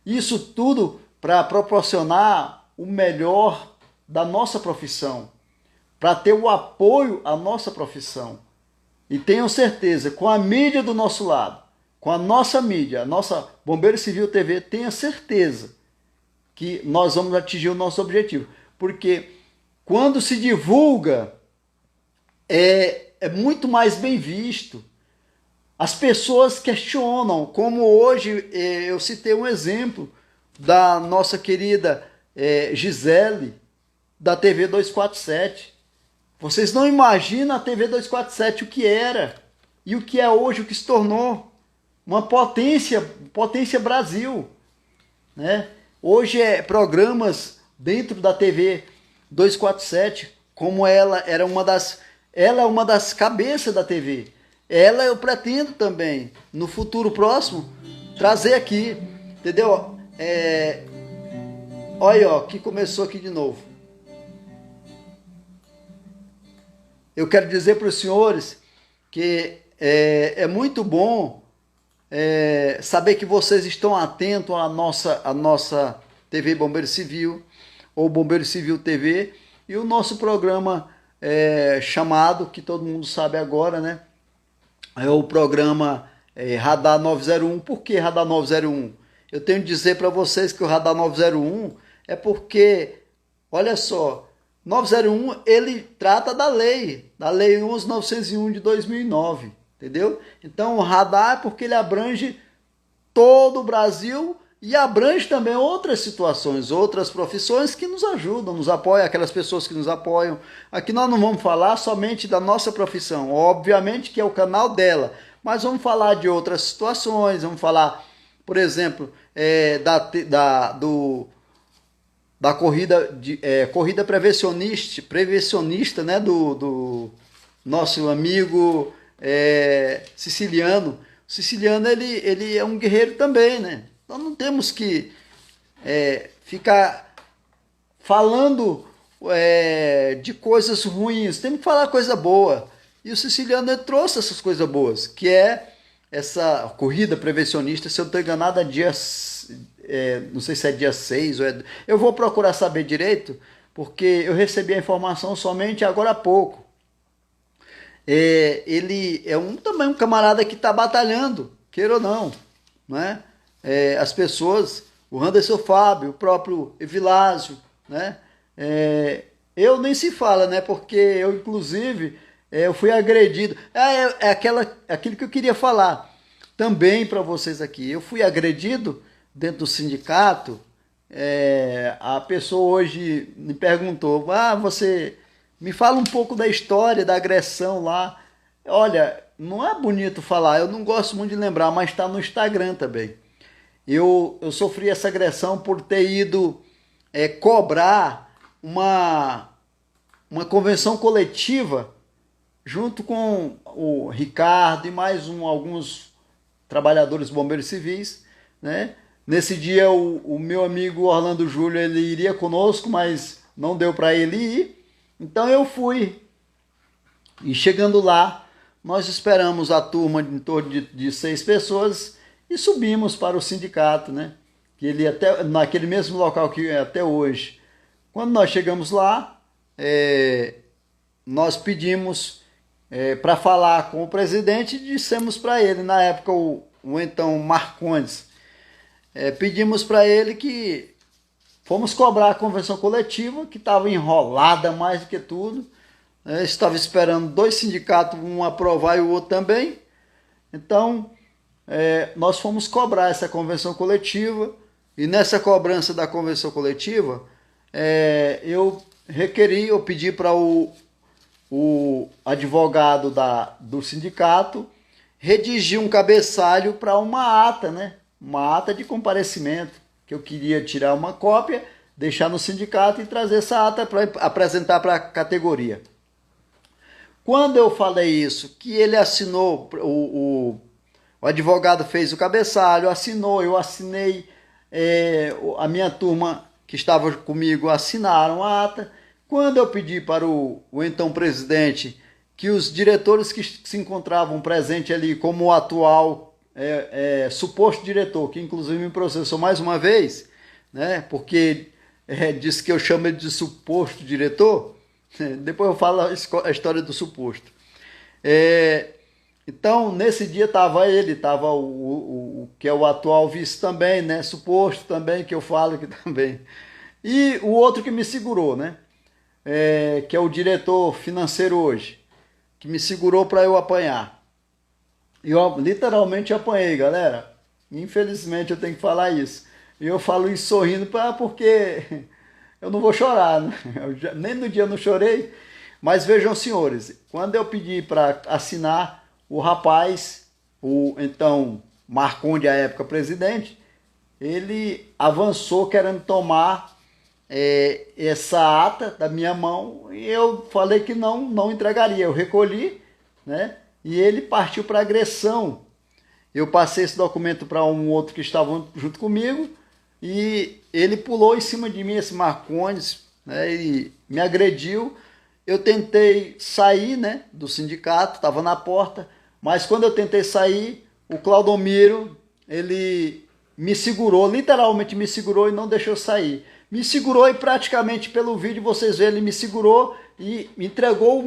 Isso tudo para proporcionar o melhor da nossa profissão, para ter o apoio à nossa profissão. E tenham certeza, com a mídia do nosso lado, com a nossa mídia, a nossa Bombeiro Civil TV, tenha certeza que nós vamos atingir o nosso objetivo. Porque quando se divulga, é muito mais bem visto. As pessoas questionam, como hoje eu citei um exemplo da nossa querida Gisele, da TV 247. Vocês não imaginam a TV 247 o que era e o que é hoje, o que se tornou uma potência Brasil, né? Hoje programas dentro da TV 247, como ela é uma das cabeças da TV. Ela eu pretendo também, no futuro próximo, trazer aqui, entendeu? Olha, ó, que começou aqui de novo. Eu quero dizer para os senhores que é muito bom saber que vocês estão atentos à nossa TV Bombeiro Civil, ou Bombeiro Civil TV, e o nosso programa chamado, que todo mundo sabe agora, né? é o programa Radar 901. Por que Radar 901? Eu tenho que dizer para vocês que o Radar 901 é porque, olha só, 901 ele trata da lei 11.901 de 2009, entendeu? Então o radar é porque ele abrange todo o Brasil e abrange também outras situações, outras profissões que nos ajudam, nos apoiam, aquelas pessoas que nos apoiam. Aqui nós não vamos falar somente da nossa profissão, obviamente que é o canal dela, mas vamos falar de outras situações, vamos falar, por exemplo, da corrida prevencionista, né, do nosso amigo Siciliano. O Siciliano ele é um guerreiro também, né? Então não temos que ficar falando de coisas ruins, temos que falar coisa boa. E o Siciliano ele trouxe essas coisas boas, que é essa corrida prevencionista, se eu não estou enganado, não sei se é dia 6 ou eu vou procurar saber direito, porque eu recebi a informação somente agora há pouco. Ele é também um camarada que está batalhando, queira ou não, né? As pessoas, o Anderson Fábio, o próprio Evilásio, né? Eu nem se fala, né? Porque eu, inclusive, eu fui agredido. Aquilo que eu queria falar também para vocês aqui. Eu fui agredido dentro do sindicato. A pessoa hoje me perguntou: você me fala um pouco da história da agressão lá. Olha, não é bonito falar, eu não gosto muito de lembrar, mas está no Instagram também. Eu sofri essa agressão por ter ido cobrar uma convenção coletiva junto com o Ricardo e mais alguns trabalhadores bombeiros civis, né? Nesse dia o meu amigo Orlando Júlio ele iria conosco, mas não deu para ele ir. Então eu fui. E chegando lá, nós esperamos a turma em torno de 6 pessoas e subimos para o sindicato, né? Que ele até naquele mesmo local que é até hoje. Quando nós chegamos lá, nós pedimos para falar com o presidente e dissemos para ele, na época o então Marcondes, pedimos para ele que fomos cobrar a convenção coletiva, que estava enrolada mais do que tudo. Estava esperando 2 sindicatos, um aprovar e o outro também. Então, nós fomos cobrar essa convenção coletiva. E nessa cobrança da convenção coletiva, eu pedi para o advogado do sindicato redigir um cabeçalho para uma ata, né? Uma ata de comparecimento, que eu queria tirar uma cópia, deixar no sindicato e trazer essa ata para apresentar para a categoria. Quando eu falei isso, que ele assinou, o advogado fez o cabeçalho, assinou, eu assinei, a minha turma que estava comigo assinaram a ata. Quando eu pedi para o então presidente que os diretores que se encontravam presentes ali, como o atual suposto diretor, que inclusive me processou mais uma vez, né, porque disse que eu chamo ele de suposto diretor, depois eu falo a história do suposto. Então, nesse dia estava ele, estava o que é o atual vice também, né, suposto também, que eu falo que também. E o outro que me segurou, né, que é o diretor financeiro hoje, que me segurou para eu apanhar. E eu literalmente apanhei, galera. Infelizmente eu tenho que falar isso. E eu falo isso sorrindo porque eu não vou chorar, né? Nem no dia eu não chorei. Mas vejam, senhores, quando eu pedi para assinar, o rapaz, o então Marconde, à época presidente, ele avançou querendo tomar essa ata da minha mão e eu falei que não entregaria. Eu recolhi, né? E ele partiu para agressão. Eu passei esse documento para um outro que estava junto comigo e ele pulou em cima de mim, esse Marcondes, né? E me agrediu. Eu tentei sair, né, do sindicato, estava na porta, mas quando eu tentei sair, o Claudomiro, ele me segurou, literalmente me segurou e não deixou sair. Me segurou e praticamente pelo vídeo vocês veem, ele me segurou e entregou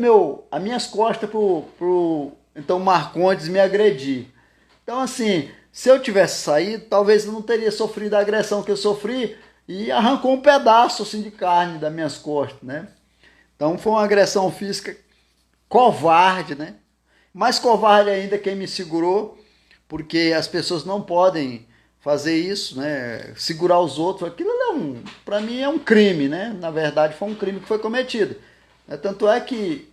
as minhas costas pro então Marcondes me agredir. Então, assim, se eu tivesse saído, talvez eu não teria sofrido a agressão que eu sofri e arrancou um pedaço assim, de carne das minhas costas, né? Então foi uma agressão física covarde, né? Mais covarde ainda quem me segurou, porque as pessoas não podem fazer isso, né? Segurar os outros, aquilo para mim é um crime, né? Na verdade foi um crime que foi cometido. Tanto é que,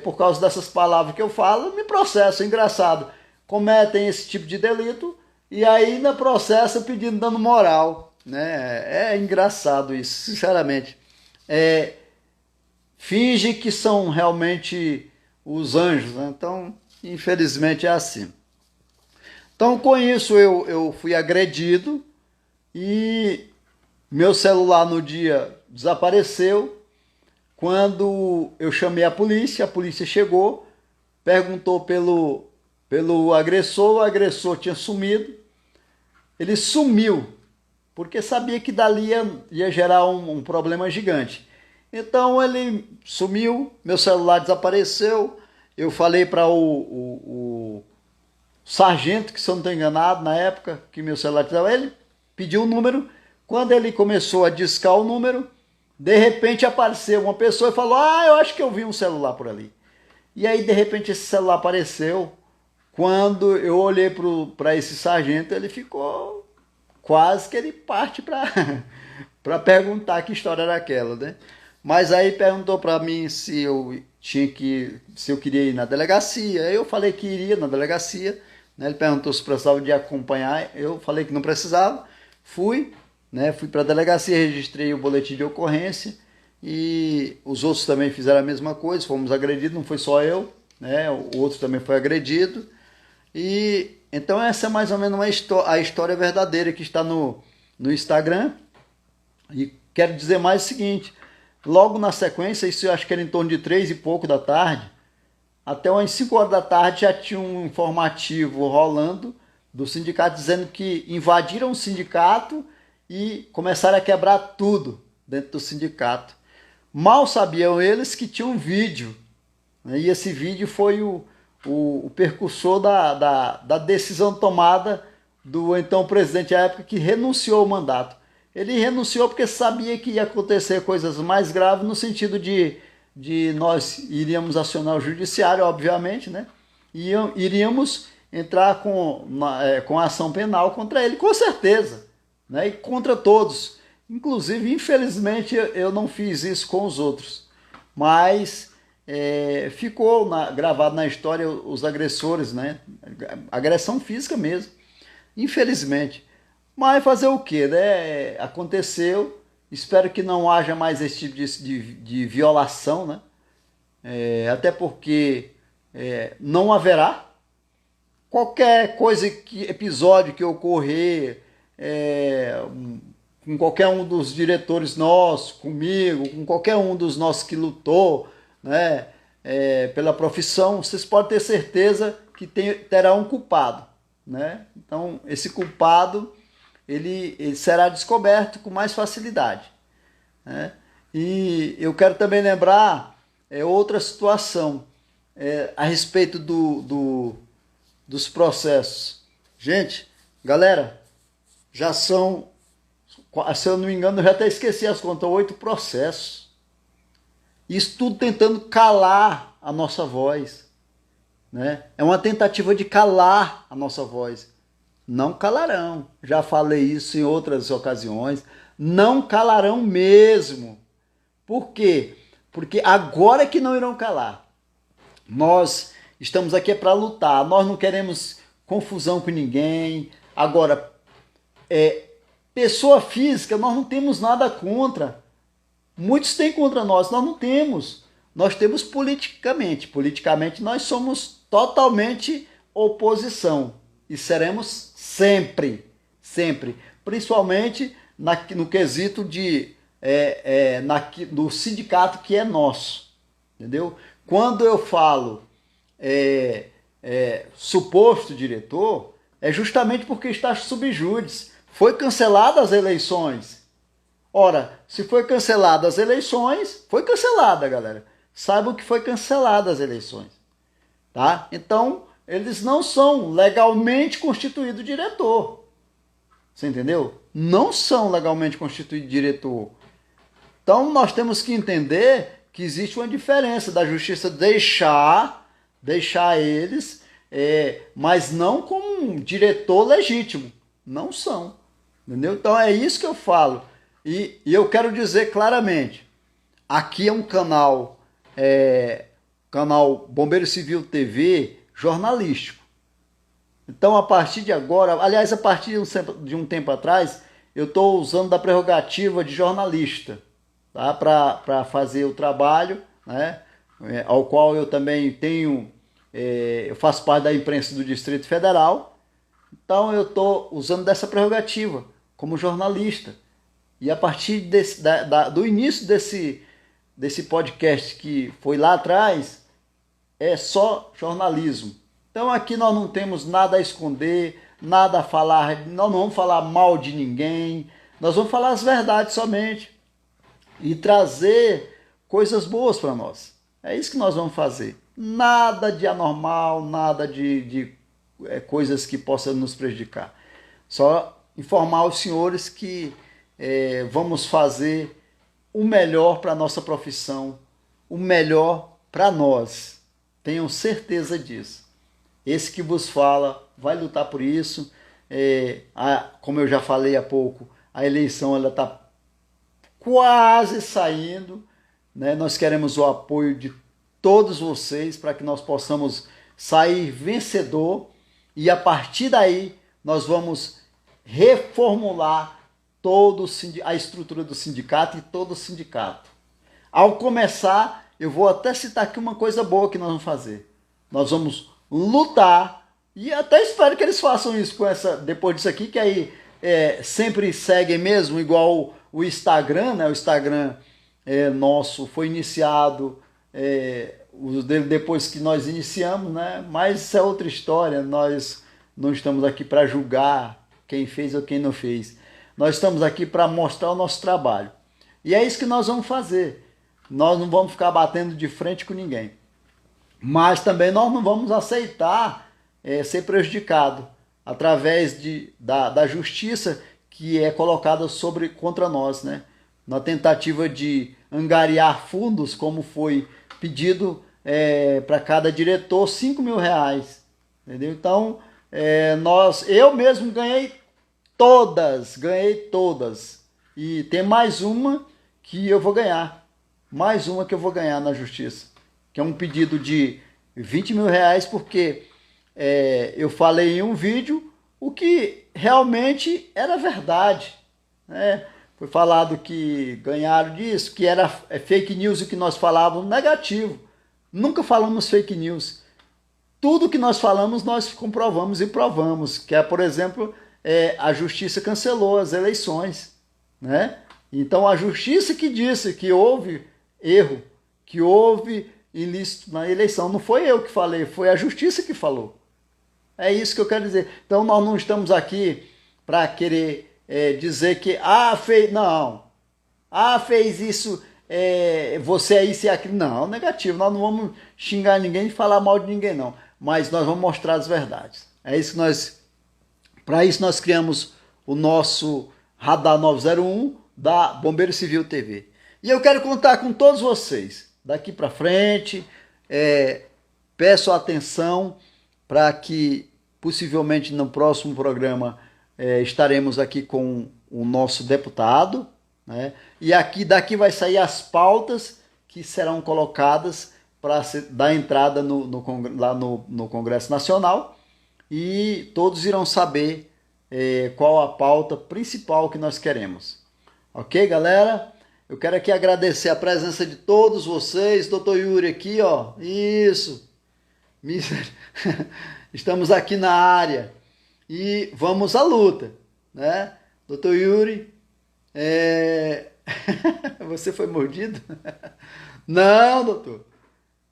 por causa dessas palavras que eu falo, me processam, engraçado. Cometem esse tipo de delito e ainda processam pedindo dano moral, né? É engraçado isso, sinceramente. Finge que são realmente os anjos, né? Então, infelizmente é assim. Então, com isso, eu fui agredido e meu celular no dia desapareceu. Quando eu chamei a polícia chegou, perguntou pelo agressor, o agressor tinha sumido. Ele sumiu, porque sabia que dali ia gerar um problema gigante. Então ele sumiu, meu celular desapareceu. Eu falei para o sargento, que se eu não estou enganado, na época que meu celular estava, ele pediu o número. Quando ele começou a discar o número, de repente apareceu uma pessoa e falou: "Ah, eu acho que eu vi um celular por ali." E aí, de repente, esse celular apareceu. Quando eu olhei para esse sargento, ele ficou quase que ele parte para para perguntar que história era aquela, né? Mas aí perguntou para mim se eu queria ir na delegacia. Eu falei que iria na delegacia, né? Ele perguntou se precisava de acompanhar. Eu falei que não precisava. Fui, né? Fui para a delegacia, registrei o boletim de ocorrência e os outros também fizeram a mesma coisa. Fomos agredidos, não foi só eu, né? O outro também foi agredido. E então essa é mais ou menos a história verdadeira que está no Instagram. E quero dizer mais o seguinte: logo na sequência, isso eu acho que era em torno de 3 e pouco da tarde, até umas 5 horas da tarde já tinha um informativo rolando do sindicato dizendo que invadiram o sindicato e começaram a quebrar tudo dentro do sindicato. Mal sabiam eles que tinha um vídeo, né? E esse vídeo foi o percursor da decisão tomada do então presidente à época, que renunciou ao mandato. Ele renunciou porque sabia que ia acontecer coisas mais graves, no sentido de nós iríamos acionar o judiciário, obviamente, né? E iríamos entrar com ação penal contra ele, com certeza, né? E contra todos. Inclusive, infelizmente, eu não fiz isso com os outros. Mas ficou gravado na história os agressores, né? Agressão física mesmo, infelizmente. Mas fazer o que, né? Aconteceu. Espero que não haja mais esse tipo de violação, né? Até porque não haverá. Qualquer coisa, episódio que ocorrer com qualquer um dos diretores nossos, comigo, com qualquer um dos nossos que lutou, né, pela profissão, vocês podem ter certeza que terá um culpado, né? Então, esse culpado ele será descoberto com mais facilidade, né? E eu quero também lembrar outra situação a respeito dos processos. Gente, galera, já são, se eu não me engano, eu já até esqueci as contas, 8 processos. Isso tudo tentando calar a nossa voz, né? É uma tentativa de calar a nossa voz. Não calarão. Já falei isso em outras ocasiões. Não calarão mesmo. Por quê? Porque agora é que não irão calar. Nós estamos aqui para lutar. Nós não queremos confusão com ninguém. Agora, pessoa física, nós não temos nada contra. Muitos têm contra nós não temos. Nós temos politicamente. Politicamente nós somos totalmente oposição. E seremos sempre. Sempre. Principalmente no quesito do sindicato que é nosso. Entendeu? Quando eu falo suposto diretor, é justamente porque está subjúdice. Foi cancelada as eleições. Ora, se foi cancelada as eleições, foi cancelada, galera. Saibam que foi cancelada as eleições. tá? Então, eles não são legalmente constituídos diretor. Você entendeu? Não são legalmente constituídos diretor. Então, nós temos que entender que existe uma diferença da justiça deixar eles, mas não como um diretor legítimo. Não são. Entendeu? Então, é isso que eu falo. E eu quero dizer claramente, aqui é um canal Bombeiro Civil TV jornalístico. Então, a partir de agora, aliás, a partir de um tempo atrás, eu estou usando da prerrogativa de jornalista, tá? Para fazer o trabalho, né? Ao qual eu também tenho, eu faço parte da imprensa do Distrito Federal. Então, eu estou usando dessa prerrogativa como jornalista. E a partir do início desse podcast que foi lá atrás, é só jornalismo. Então aqui nós não temos nada a esconder, nada a falar, nós não vamos falar mal de ninguém, nós vamos falar as verdades somente e trazer coisas boas para nós. É isso que nós vamos fazer. Nada de anormal, nada de coisas que possam nos prejudicar. Só informar os senhores que vamos fazer o melhor para a nossa profissão, o melhor para nós. Tenham certeza disso. Esse que vos fala vai lutar por isso. Como eu já falei há pouco, a eleição está quase saindo, né? Nós queremos o apoio de todos vocês para que nós possamos sair vencedor e a partir daí nós vamos reformular a estrutura do sindicato e todo o sindicato. Ao começar, eu vou até citar aqui uma coisa boa que nós vamos fazer. Nós vamos lutar e até espero que eles façam isso depois disso aqui, que aí sempre seguem mesmo, igual o Instagram, né? O Instagram nosso foi iniciado depois que nós iniciamos, né? Mas isso é outra história, nós não estamos aqui para julgar quem fez ou quem não fez. Nós estamos aqui para mostrar o nosso trabalho. E é isso que nós vamos fazer. Nós não vamos ficar batendo de frente com ninguém. Mas também nós não vamos aceitar ser prejudicado através da justiça que é colocada contra nós, né? Na tentativa de angariar fundos, como foi pedido para cada diretor, R$5.000. Entendeu? Então, eu mesmo ganhei todas. E tem mais uma que eu vou ganhar. Mais uma que eu vou ganhar na justiça. Que é um pedido de R$20.000, porque eu falei em um vídeo o que realmente era verdade. Né? Foi falado que ganharam disso, que era fake news o que nós falávamos, negativo. Nunca falamos fake news. Tudo que nós falamos, nós comprovamos e provamos. Que é, por exemplo, a justiça cancelou as eleições. Né? Então, a justiça que disse que houve erro, que houve ilícito na eleição. Não foi eu que falei, foi a justiça que falou. É isso que eu quero dizer. Então, nós não estamos aqui para querer dizer que, fez... Não. Fez isso, você é isso e aquilo. Não, negativo. Nós não vamos xingar ninguém e falar mal de ninguém, não. Mas nós vamos mostrar as verdades. É isso que para isso nós criamos o nosso Radar 901 da Bombeiro Civil TV. E eu quero contar com todos vocês. Daqui para frente, peço atenção para que possivelmente no próximo programa estaremos aqui com o nosso deputado, né? E daqui vai sair as pautas que serão colocadas para dar entrada lá no Congresso Nacional e todos irão saber qual a pauta principal que nós queremos. Ok, galera? Eu quero aqui agradecer a presença de todos vocês. Dr. Yuri aqui, ó. Isso. Estamos aqui na área. E vamos à luta, né? Dr. Yuri, você foi mordido? Não, doutor.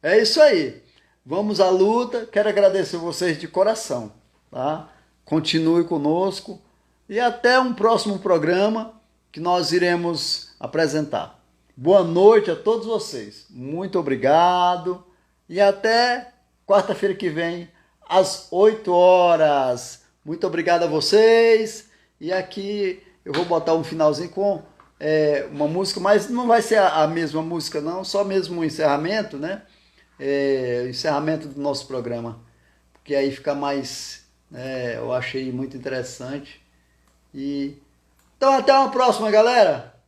É isso aí. Vamos à luta. Quero agradecer vocês de coração, tá? Continue conosco e até um próximo programa que nós iremos apresentar. Boa noite a todos vocês. Muito obrigado e até quarta-feira que vem, às 8 horas. Muito obrigado a vocês. E aqui eu vou botar um finalzinho com uma música, mas não vai ser a mesma música não, só mesmo o encerramento, né? O encerramento do nosso programa, porque aí fica mais, eu achei muito interessante. Então até uma próxima, galera.